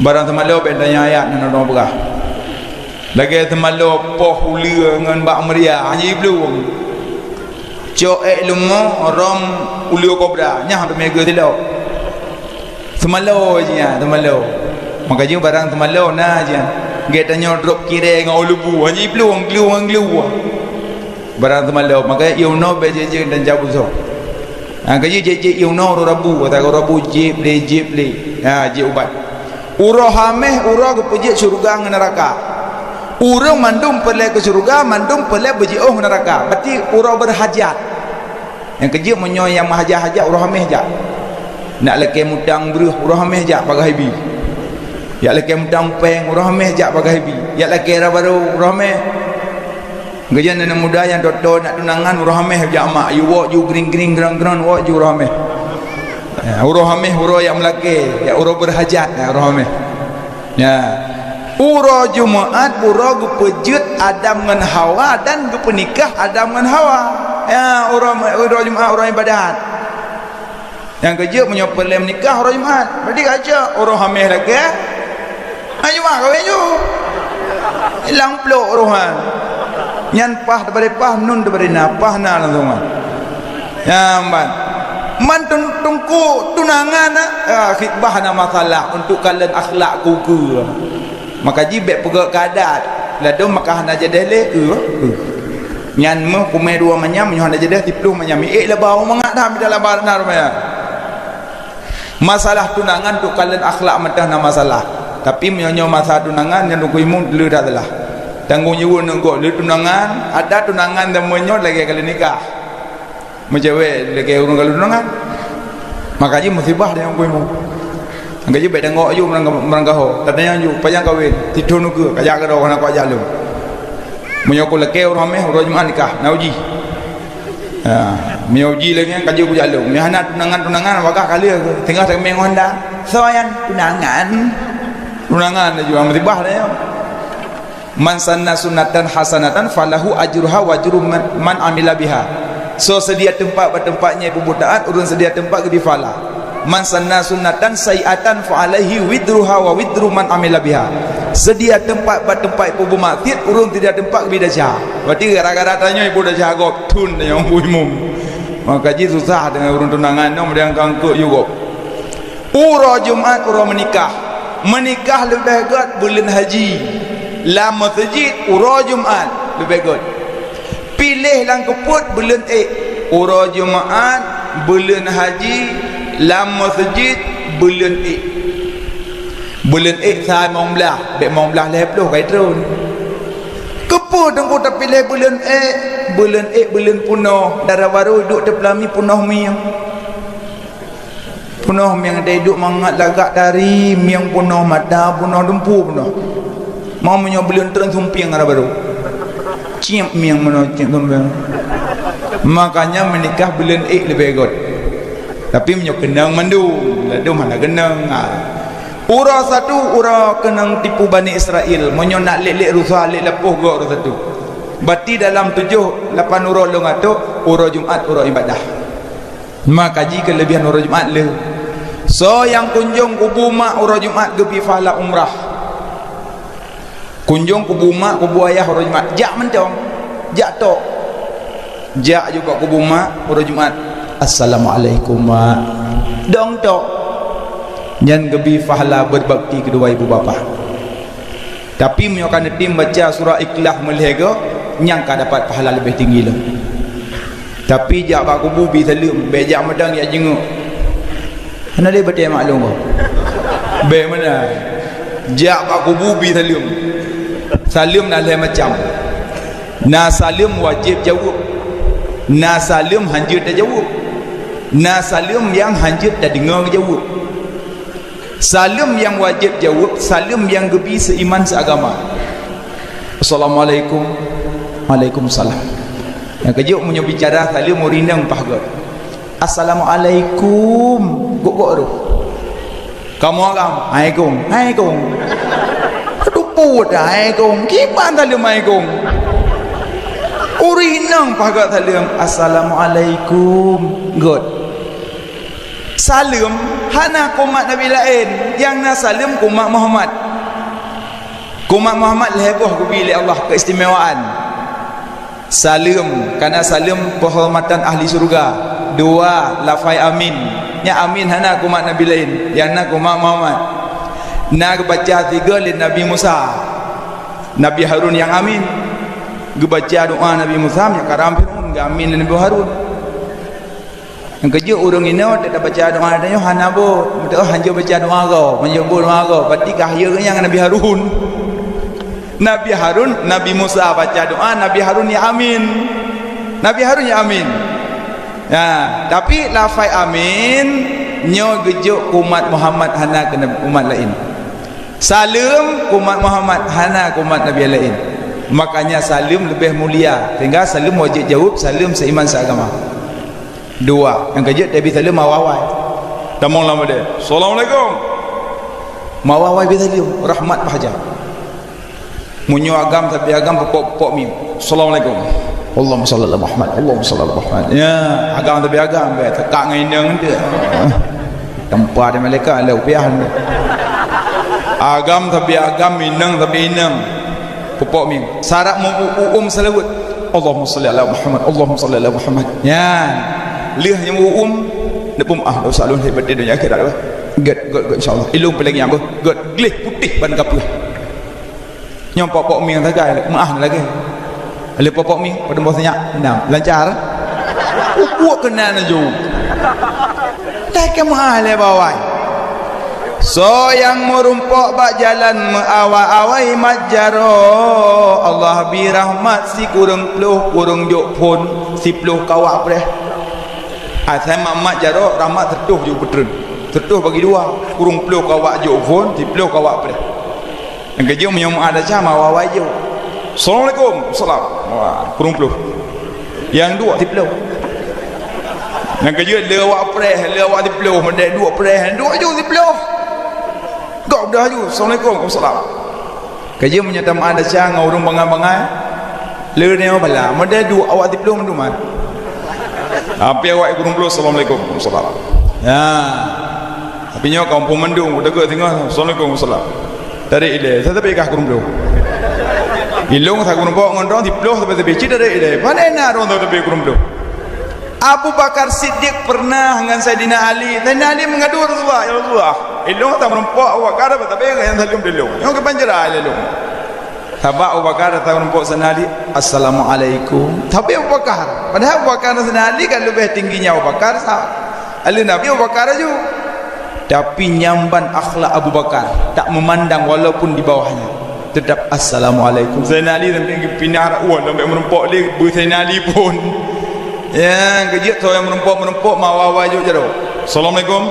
barang temalo bendanya ayat nang no berah lagi temalo poh ulia ngan bak meria haji belum cok lumo rom ulia kobra nyah be mega telo temalo je temalo maka je barang temalo na je getanya drop kire ngau lubu haji belum glu barang temalo maka iuno be je dan jauh so kaji je iuno rabu kata rabu jip le je ubat urah hameh urah kepuji surga dengan neraka urang mandum pelai ke surga mandum pelai berjauh neraka berarti urah berhajat yang kerja menyoy yang mahajat-hajat urah hameh jak nak leke mudang beruh urah hameh jak bagai bi ya leke mudang peng urah hameh jak bagai bi ya leke baru urah hameh kerja anak muda yang dodo nak tunangan urah hameh jak mak you walk you green gerang walk you urah hameh urah hameh urah yang melaki ya urah berhajat ya urah hameh ya urah Jumaat urah gepejut Adam dengan Hawa dan gepenikah Adam dengan Hawa ya urah Jumaat urah ibadat yang kerja menyopel menikah urah Jumaat berarti aja urah hameh lagi ayo mak kawin you hilang peluk uruhan nyan pah daripada pah nun daripada napah na langsung ya man tungku tunangan khidbah na masalah untuk kalian akhlak kuku maka jibek pegak kadat lado maka hana jadah le nyan meh kumai dua manyam hana jadah tipluh manyam la bau mangat dah dalam barna rumaya masalah tunangan untuk kalian akhlak mentah na masalah tapi menyonyo masalah tunangan yang nunggu imun le dah telah tanggung jawab nunggu le tunangan ada tunangan dan menyo lagi kali nikah menjawab lagi urang kalau tunangan maka ji musibah dia ngoi mu anggaji baik tengok you merangkah tanya you payang kawin tidur nuga kajak ke dah nak kajak lu menyokol lagi urang meh urang Jumaat nikah nauji menyauji lagi kajak ku jalu mehana tunangan wakah kali tinggal tak meng Honda soyan tunangan juga musibah dia man sanna sunnatan hasanatan falahu ajruha wa ajru man amila biha so sedia tempat bertempatnya perbudakan urun sedia tempat ke difala man sanna sunnatan sayiatan fa alaihi widruha wa widru man amila biha sedia tempat bertempat ibu maksiat urun tidak tempat ke bidaja berarti gara-gara tanya ibu dah jagop tun yang umum maka ji susah dengan urun tunangan no mendang kangkuk juga urah Jumaat urah menikah lebih baik bulan haji la masjid urah Jumaat lebih baik pilih lang keput bulan urah Jumaat bulan haji lam masjid bulan saya mong belah bek mong belah leploh kai terun keput tengku tak pilih bulan bulan punoh darah baru duduk terpelami punoh miang ada duduk mangat lagak dari miang punoh mata punoh dempu punoh mau menyo bulan terun sumpiang darah baru cium miang mana cium tumbang makanya menikah bulan lebih baik tapi menyok kenang mandu ladu mana kenang urah satu urah kenang tipu Bani Israel menyok nak lek rusuh lek lepuh gak urah satu berarti dalam 7-8 urah long atau urah Jumaat urah ibadah maka jika kelebihan urah Jumaat le so yang kunjung kubu mak urah Jumaat gepi fahala umrah kunjung kubu mak kubu ayah urah Jumaat jak mentong jak tok jak juga kubu mak urah Jumaat assalamualaikum mak dong tok jangan gebi fahala berbakti kedua ibu bapa tapi menyokan tim baca surah Ikhlas melhega nyangka dapat pahala lebih tinggi lah tapi jak pak kubu bi salim be jak medang ya jenguk ana le betul maklum be mana jak pak kubu bi salim nak le macam na salim wajib jawab na salim hanjir dah jawab na salim yang hanjir dah dengar jawab salim yang wajib jawab salim yang gebi seiman seagama assalamualaikum waalaikumsalam yang kejut punya bicara salim murinang pahgat assalamualaikum gok tu kamu Assalamualaikum tupu dah Assalamualaikum kipan salim Assalamualaikum urinang pahgat salim assalamualaikum god salam hana kumat Nabi lain, yang na salam kumat Muhammad. Kumat Muhammad heboh bila Allah keistimewaan. Salam, karena salam penghormatan ahli surga. Dua, lafai amin. Nya amin hana kumat Nabi lain, yang na kumat Muhammad. Na baca tiga li Nabi Musa, Nabi Harun yang amin. Baca doa Nabi Musa yang karam Fir'aun amin Nabi Harun. Yang kerja orang ini tak baca doa adanya hana bo, betul hanya baca doa kau, menyebut doa kau. Berarti kahya yang Nabi Harun. Nabi Harun, Nabi Musa baca doa, Nabi Harun ya amin. Nabi Harun ya amin. Ya, tapi lafai amin nyo gejuk umat Muhammad hana ke umat lain. Salam umat Muhammad hana ke umat Nabi lain. Makanya salam lebih mulia. Sehingga salam wajib jawab, salam seiman seagama. Dua, yang kerja Nabi salam mawawai. Tamong lama dia. Assalamualaikum. Mawawai bi salam, rahmat bahja. Munyo agam tapi agam pokok mi. Assalamualaikum. Allahumma salli ala Muhammad. Allahumma salli ala Muhammad. Ya, agam tapi agam be tekak ngaineng dia. Tempat dia malaikat ada upiah. Agam tapi agam, minang tapi inang. Pokok mi. Syarat mu salawat. Allahumma salli ala Muhammad. Allahumma salli ala Muhammad. Ya. Lih yang nepum salun hebat di dunia akhirat apa? God insyaallah. Ilung pelagi yang God glih putih ban kapuh. Nyom pokok mi yang tagai maah lagi. Ale pokok mi pada bosnya enam lancar. Ukuak kena naju. Tak ke maah le bawai. So yang merumpok bak jalan meawai-awai majaro. Allah birahmat si kurang peluh kurang jok pun si peluh kawak preh. Saya mak jaro rahmat tertuh je puteren. Tertuh bagi dua, kurung peluh kawak jok pun si peluh kawak preh. Yang kerja menyom ada sama wawai je. Assalamualaikum. Salam. Wah, kurung peluh. Yang dua si peluh. Yang kerja lewat preh, lewat si peluh, mendek dua preh, dua je si peluh. Kau dah ju. Assalamualaikum. Salam. Kerja menyata ada siang ngurung bangai-bangai. Le neo bala, mendek dua awak si peluh menduman. Apa awak kurung peluh. Assalamualaikum. Salam. Ya. Tapi nyo kampung mendung, degak tengah. Assalamualaikum. Salam. Dari ile, saya tapi kah kurung peluh. Ilung saya kurung peluh ngondong di peluh tapi beci dari ile. Mana nak orang tapi kurung peluh. Abu Bakar Siddiq pernah dengan Sayyidina Ali. Sayyidina Ali mengadu Rasulullah, ya Rasulullah. Ilung tak merumpok awak kada tapi yang salim dilung. Yang kepanjara ilung. Sabak Abu Bakar datang merumpok Sayyidina Ali, Assalamualaikum. Tapi Abu Bakar, padahal Abu Bakar dan Sayyidina Ali kan lebih tingginya Abu Bakar. Ali Nabi Abu Bakar aja. Tapi nyamban akhlak Abu Bakar, tak memandang walaupun di bawahnya, tetap Assalamualaikum. Sayyidina Ali sampai pindah wah sampai merumpok dia Sayyidina Ali pun. Ya, kerja tu yang merumpok mawawa juk jaro. Assalamualaikum.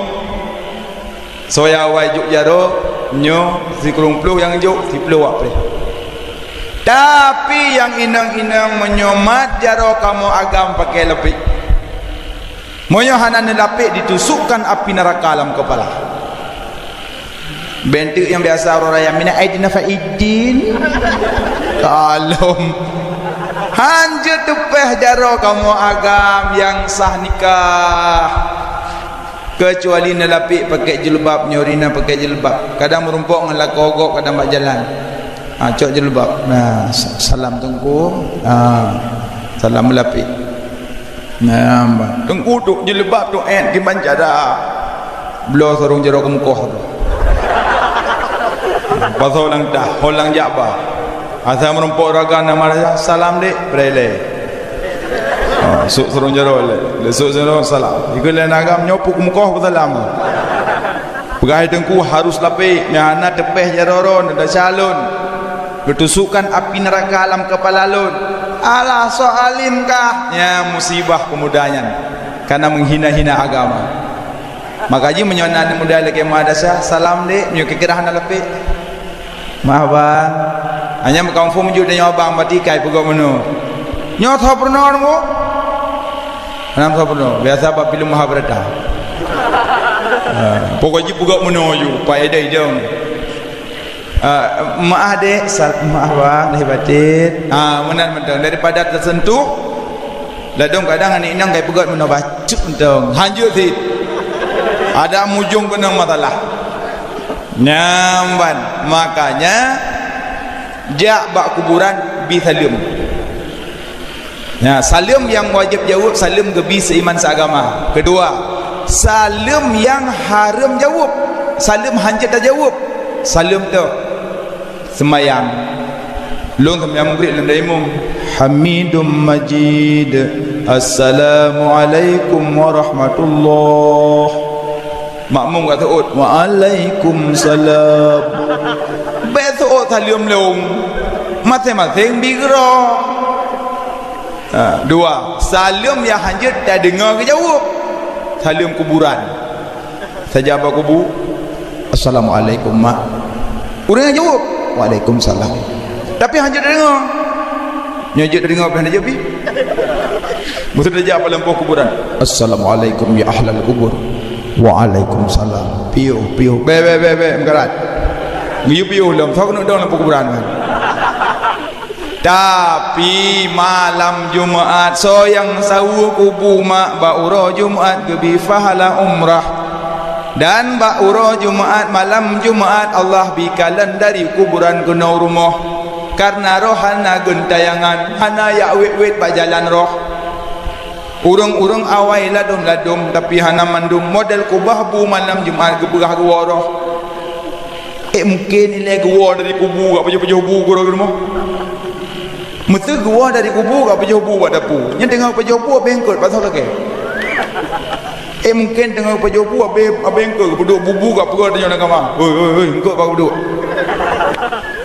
Soya wajuk jaro nyo si kurung peluh yang juk si peluh apa. Tapi yang inang-inang menyomat jaro kamu agam pakai lepik. Moyo hanan lapik ditusukkan api neraka dalam kepala. Bentuk yang biasa orang raya mina aidina faidin. Kalom. Hanja tepeh jaro kamu agam yang sah nikah. Kecuali nelapik pakai jilbab, nyorina pakai jilbab. Kadang merumpok dengan lakogok, kadang bak jalan. Cok jilbab. Nah, salam tungku. Salam melapik. Nah, tungku tu jilbab tu di banjara. Belah sorong jaro kemukoh tu. Pasal lang dah, holang jaba. Asal merumpok raga nama dia salam dek berele. Suk sorong jaro le. Suk sorong salam. Ikut le nagam nyopuk kemukoh salam. Pegai tengku harus lapik, nyana tepeh jaro nda calon. Bertusukan api neraka alam kepala lun. Alah soalim kah? Ya musibah kemudahan karena menghina-hina agama. Makanya menyonan muda lagi madrasah salam dek nyo kekerahan lapik. Maaf bang. Hanya mengkonfirm juga dengan abang batikai pegak menu. Nyo tha pernah mo. Nam tha pernah. Biasa apa film Mahabharata. Pokoknya pegak menu ju faedah idong. Maaf dek, maaf bang, lahir batin. Menan daripada tersentuh. Ladong kadang anak inang kai pegat menu bacuk mentong. Hanjut si. ada mujung kena masalah nyamban. Makanya jak bak kuburan bi salim. Ya, salim yang wajib jawab salim gebi seiman seagama. Kedua, salim yang haram jawab. Salim hancit dah jawab. Salim tu semayang. Long semayang maghrib dalam daimum. Hamidum Majid. Assalamualaikum warahmatullahi. Makmum kata ut Waalaikumsalam. Besok salim long masing-masing bigra. Dua, salim yang hancit tak dengar ke jawab. Salim kuburan. Saja apa kubur? Assalamualaikum mak. Orang yang jawab Waalaikumsalam. Tapi hancit tak dengar. Nyajit tak dengar apa yang dia jawab. Mesti dia apa lampu kuburan. Assalamualaikum ya ahlal kubur. Waalaikumsalam. Piuh be mengkarat. Ngiu piuh lam thok nak dong lampu kuburan kan. Tapi malam Jumaat so yang sawu kubu mak bauro Jumaat gebi fahala umrah. Dan bauro Jumaat malam Jumaat Allah bikalan dari kuburan ke rumah. Karena roh hana gentayangan hana ya wet bajalan roh. Urung-urung awai ladum tapi hana mandum model kubah bu malam Jumaat geberah gua roh. Mungkin nilai gua dari kubu gak pejauh-pejauh bu gua rumah. Mesti gua dari kubu gak pejauh bu ada pu. Yang tengah pejauh bu bengkot pasal lagi. Mungkin tengah pejauh bu bengkot duduk bubu gak perlu tanya nak kamar. Oi engkau pak duduk.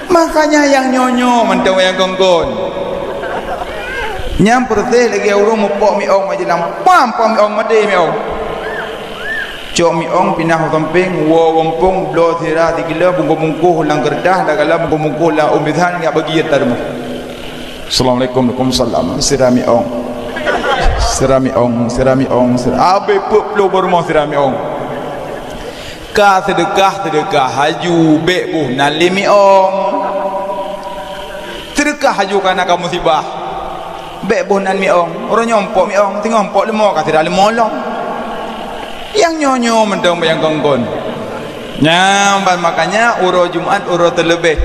Makanya yang nyonyo mentang yang kongkon. Nyam perteh lagi urung mopok mi ong majelang pam mi ong made mi ong. Cok mi ong pinah samping wo wompong blo sira digila bungku-bungku lang gerdah dagala bungku-bungku la umithan ngak bagi tarmu. Assalamualaikum Waalaikumsalam. Sirami ong abe puplo bermo sirami ong ka sedekah haju bebu nalimi ong sedekah haju kana ka musibah bebu nan mi ong orang nyompok mi ong tengok ompok lemo ka tidak lemo long yang nyonyo mendong yang gonggon nyamban. Makanya uro Jumaat uro terlebih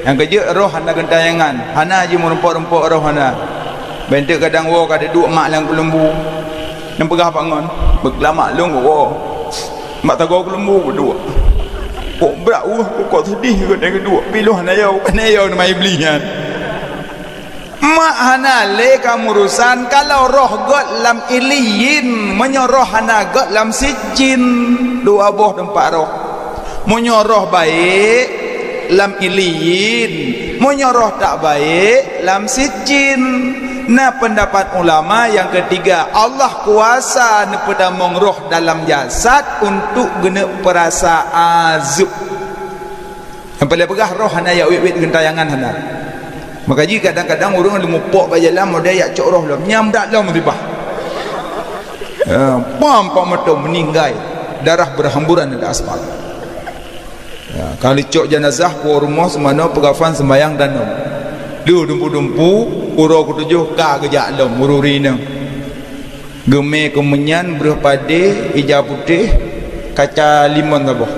yang kerja roh hana gentayangan hana je merempok-rempok roh hana bentuk kadang wo kada duk mak lang kelembu yang pegah bangun berlama long wo mak tago kelembu berdua kok berat kok sedih kadang kedua piluh hana yau mai belian mak hana le kamu urusan kalau roh god lam iliyin menyoroh hana god lam sijin dua boh tempat roh menyoroh baik lam iliyin menyoroh tak baik lam sijin. Nah pendapat ulama yang ketiga Allah kuasa nepedamong roh dalam jasad untuk gena perasa azub yang paling pegah roh hana ya wit gentayangan hana. Maka jika kadang-kadang orang lumupok bajalan model yak cok roh lam nyamdak lam musibah pam metom meninggal darah berhamburan di aspal. Ya, kalau cok jenazah ke rumah semana pegafan sembayang dan lu dumpu-dumpu uro ketujuh ka gejak lom ururina geme kemenyan beruh pade hijau putih kaca limon taboh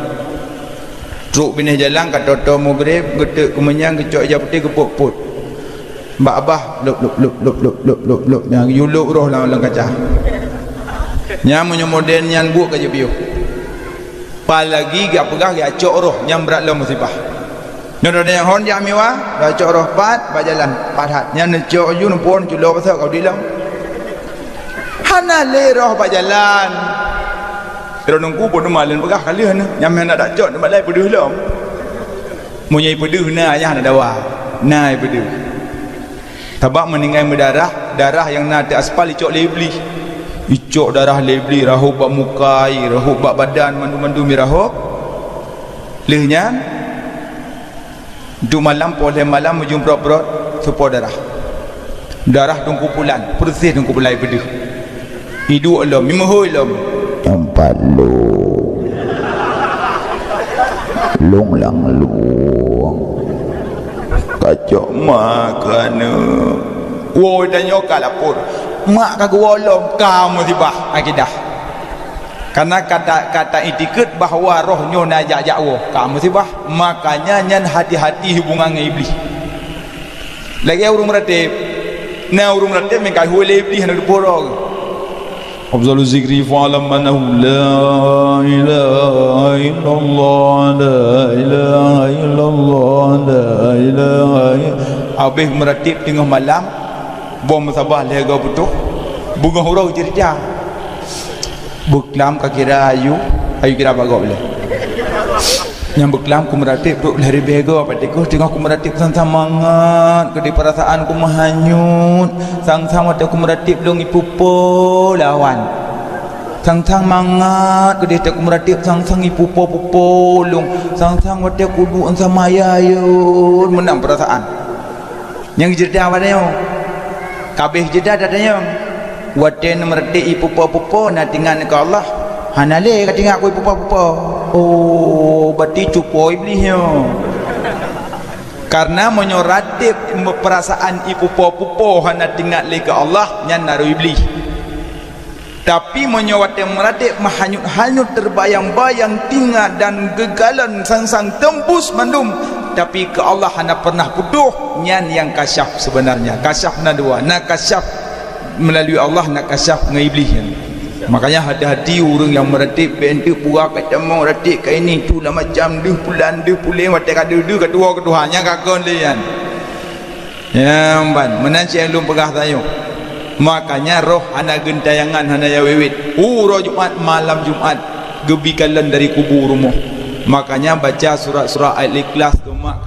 truk pindah jalan kat toto maghrib getek kemenyan kecok hijau putih keput-put mbak abah luk yang yuluk roh lang kaca nya model nyan buat kaja piuh palagi gak pegah gak cok roh yang berat lom musibah. Nada yang hon yang miwa, dah cok roh pat, bajalan pathat. Yang cok ju numpun culo pasal kau dilam. Hana le roh bajalan. Kalau nunggu pun malin pegah kalian. Yang mana tak cok tempat lain peduh lam. Munyai peduh na yang ada dawa. Nai peduh. Tabak meninggal berdarah, darah yang nak aspal cok lebli. Icok darah lebli rahub bak mukai, rahub bak badan mandu-mandu mirahub. Lehnya du malam poleh malam menjumpa perut supor darah tungku pulan bersih tungku pulai peduh hidup alam mimuhui alam tempat long lang luang kacok makan woi dan nyoka lapor mak kagak wolong kamu tibah akidah karena kata itikad bahawa rohnya najak jauh kamu sibah, makanya nyan hati-hati hubungan dengan iblis. Lagi urung meratib mengkai huwele iblis hendak dipurau. Afdalu zikri fa'alam manahu la ilaha illallah, la ilaha illallah, la ilaha illallah. Habis meratib tengah malam, bom sabah lega betul, bunga hurau cerita buklam kakira ayu kira bagok boleh yang buklam ku meratib duk lari bego apa tiku tengah ku meratib sang-sang mangat ke di perasaan ku mahanyut sang-sang mata ku meratib dong ipupo lawan sang-sang mangat ke di ku meratib sang-sang ipupo long sang-sang mata ku du sama ayayun menang perasaan yang jeda padanya kabeh jeda dadanya waten merti ipupo na tingan ke Allah hanale ka tingak ku ipupo oh berarti cupo iblisnya karena menyoratip perasaan ipupo hana tingak le ke Allah nyan naru iblis tapi menyoratip meratip mahanyut terbayang-bayang tinggal dan gegalan sang-sang tembus mandum tapi ke Allah hana pernah putuh nyan yang kasyaf sebenarnya kasyaf na dua na kasyaf melalui Allah nak kasyaf dengan iblis. Makanya hati-hati orang yang meratib bentuk pura kata mau ratib kat ini tu lah macam deh pulang mata kada keduanya kakon lian. Ya ban menanci yang belum pegah tayo. Makanya roh anak gentayangan hana ya wewit. Roh Jumat malam Jumat gebikalan dari kubur rumah. Makanya baca surah-surah Al-Ikhlas tu mak